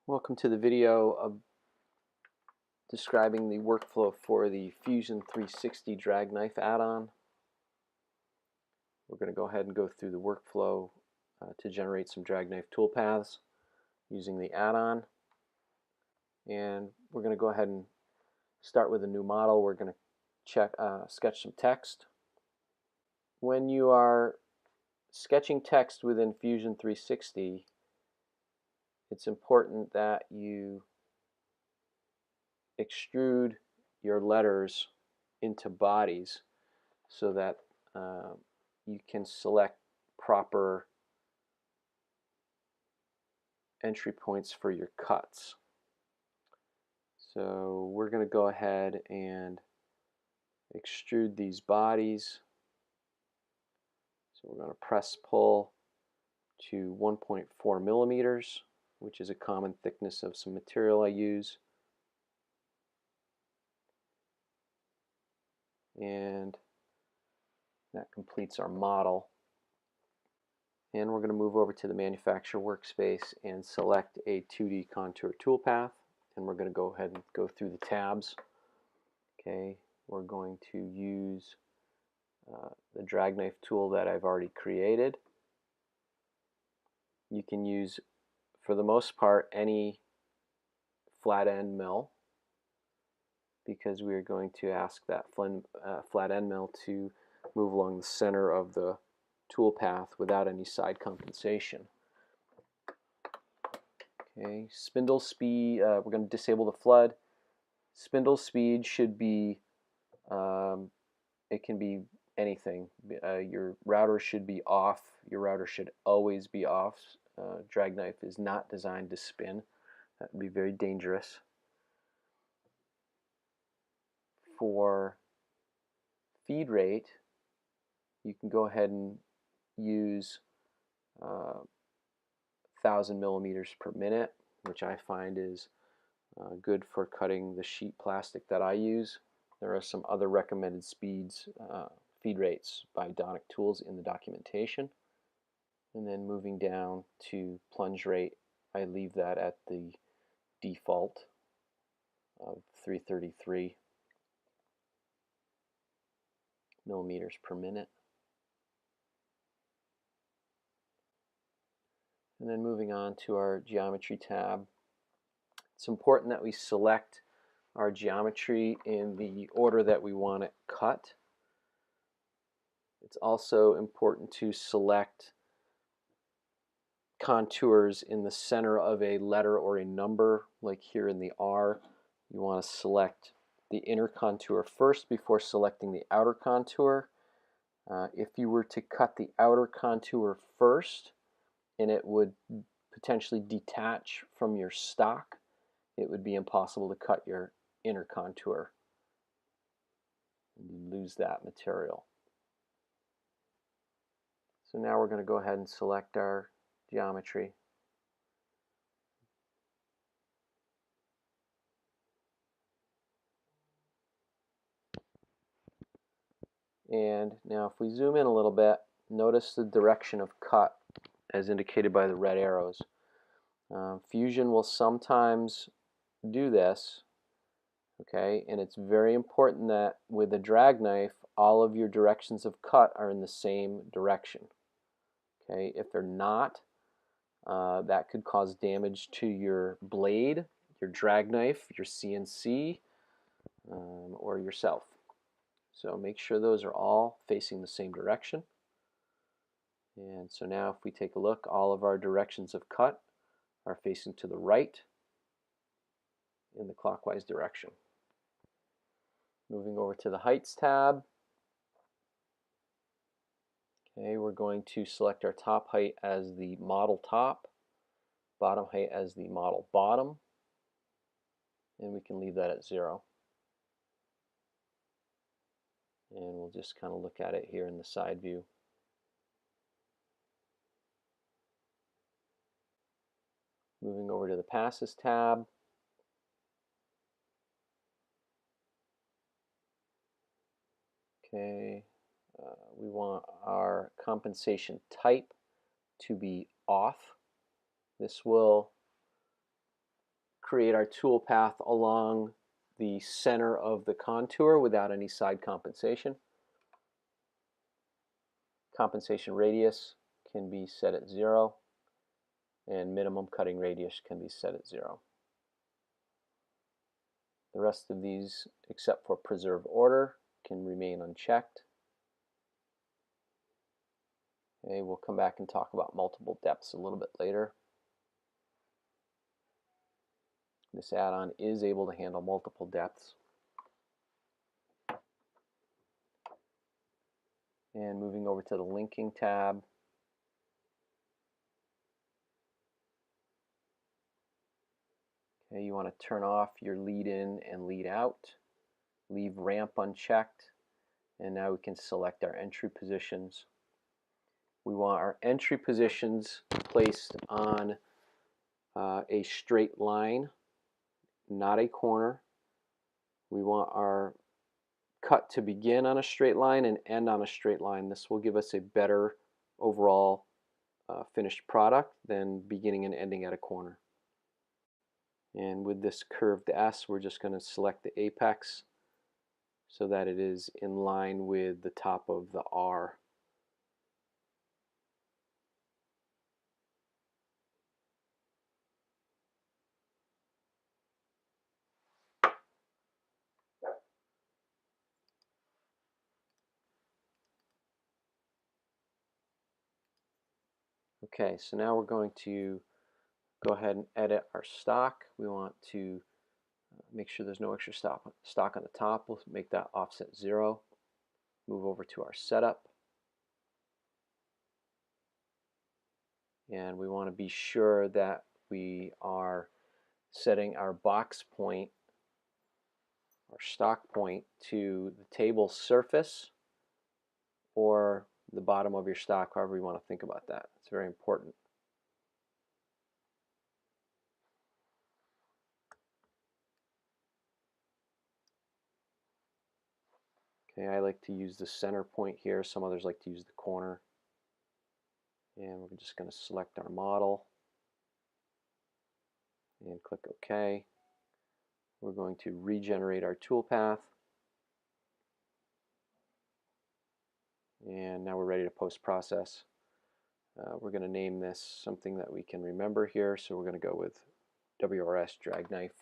Welcome to the video of describing the workflow for the Fusion 360 drag knife add-on. We're going to go ahead and go through the workflow to generate some drag knife toolpaths using the add-on. And we're going to go ahead and start with a new model. We're going to sketch some text. When you are sketching text within Fusion 360, it's important that you extrude your letters into bodies so that you can select proper entry points for your cuts. So we're going to go ahead and extrude these bodies. So we're going to press pull to 1.4 millimeters, which is a common thickness of some material I use. And that completes our model. And we're going to move over to the manufacturer workspace and select a 2D contour toolpath. And we're going to go ahead and go through the tabs. Okay, we're going to use the drag knife tool that I've already created. You can use, for the most part, any flat end mill, because we are going to ask that flat end mill to move along the center of the tool path without any side compensation. Okay, spindle speed, we're going to disable the flood. Spindle speed should be, it can be anything. Your router should be off. Your router should always be off. Drag knife is not designed to spin. That would be very dangerous. For feed rate, you can go ahead and use 1,000 millimeters per minute, which I find is good for cutting the sheet plastic that I use. There are some other recommended speeds, feed rates by Donic Tools in the documentation. And then moving down to plunge rate, I leave that at the default of 333 millimeters per minute. And then moving on to our geometry tab, it's important that we select our geometry in the order that we want it cut. It's also important to select contours in the center of a letter or a number, like here in the R. You want to select the inner contour first before selecting the outer contour. If you were to cut the outer contour first, and it would potentially detach from your stock, it would be impossible to cut your inner contour. You lose that material. So now we're going to go ahead and select our geometry. And now if we zoom in a little bit, notice the direction of cut as indicated by the red arrows. Fusion will sometimes do this, okay, and it's very important that with a drag knife all of your directions of cut are in the same direction. Okay, if they're not, that could cause damage to your blade, your drag knife, your CNC, or yourself. So make sure those are all facing the same direction. And so now if we take a look, all of our directions of cut are facing to the right in the clockwise direction. Moving over to the heights tab. Okay, we're going to select our top height as the model top, bottom height as the model bottom, and we can leave that at 0. And we'll just kind of look at it here in the side view. Moving over to the passes tab. Okay, we want our compensation type to be off. This will create our tool path along the center of the contour without any side compensation. Compensation radius can be set at 0, and minimum cutting radius can be set at 0. The rest of these, except for preserve order, can remain unchecked. Okay, we'll come back and talk about multiple depths a little bit later. This add-on is able to handle multiple depths. And moving over to the linking tab, okay, you want to turn off your lead in and lead out, leave ramp unchecked, and now we can select our entry positions. We want our entry positions placed on a straight line, not a corner. We want our cut to begin on a straight line and end on a straight line. This will give us a better overall finished product than beginning and ending at a corner. And with this curved S, we're just going to select the apex so that it is in line with the top of the R. Okay, so now we're going to go ahead and edit our stock. We want to make sure there's no extra stock on the top. We'll make that offset 0. Move over to our setup. And we want to be sure that we are setting our box point, our stock point, to the table surface or the bottom of your stock, however you want to think about that. It's very important. Okay, I like to use the center point here. Some others like to use the corner. And we're just going to select our model and click OK. We're going to regenerate our toolpath. And now we're ready to post-process. We're going to name this something that we can remember here, so we're going to go with WRS drag knife.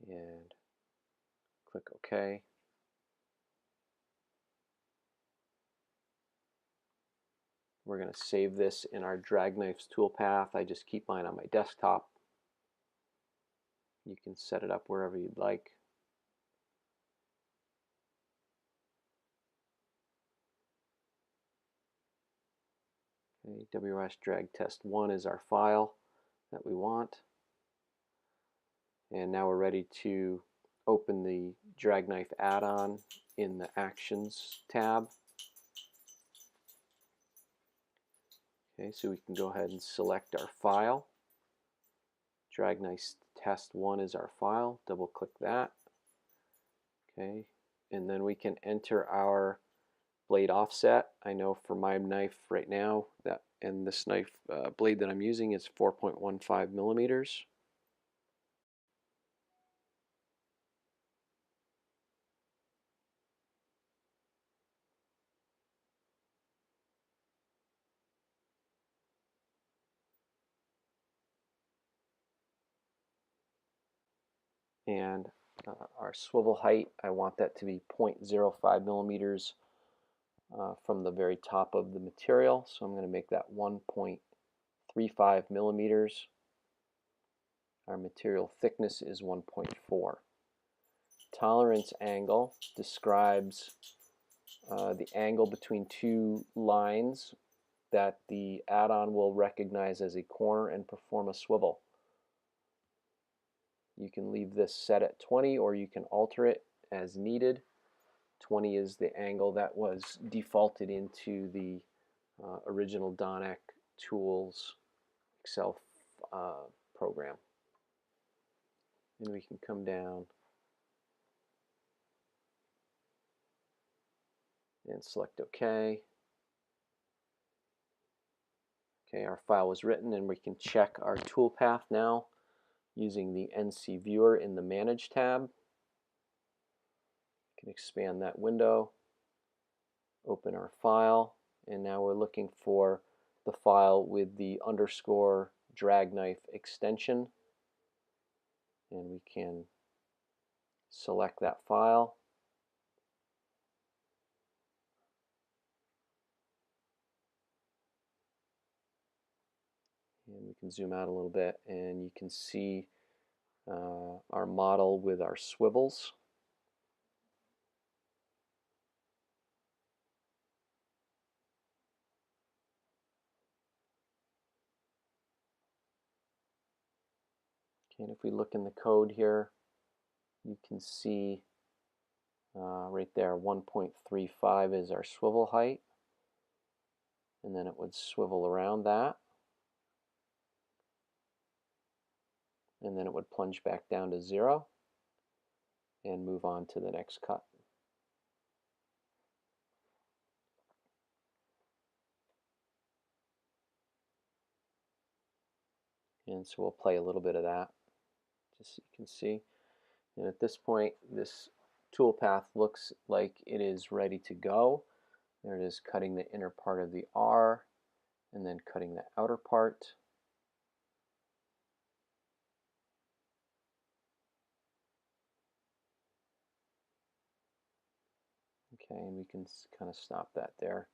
And click OK. We're going to save this in our drag knifes toolpath. I just keep mine on my desktop. You can set it up wherever you'd like. Okay, WRS drag test 1 is our file that we want. And now we're ready to open the drag knife add-on in the Actions tab. Okay, so we can go ahead and select our file. Drag knife test 1 is our file. Double click that. Okay, and then we can enter our blade offset. I know for my knife right now that and this knife blade that I'm using is 4.15 millimeters. And our swivel height, I want that to be 0.05 millimeters from the very top of the material. So I'm going to make that 1.35 millimeters. Our material thickness is 1.4. Tolerance angle describes the angle between two lines that the add-on will recognize as a corner and perform a swivel. You can leave this set at 20 or you can alter it as needed. 20 is the angle that was defaulted into the original Donek Tools Excel program. And we can come down and select OK. Okay, our file was written, and we can check our toolpath now using the NC Viewer in the Manage tab. We can expand that window, open our file, and now we're looking for the file with the underscore drag knife extension, and we can select that file. And we can zoom out a little bit, and you can see our model with our swivels. Okay, and if we look in the code here, you can see right there 1.35 is our swivel height, and then it would swivel around that, and then it would plunge back down to 0 and move on to the next cut. And so we'll play a little bit of that just so you can see. And at this point, this toolpath looks like it is ready to go. There it is, cutting the inner part of the R and then cutting the outer part. Okay, and we can kind of stop that there.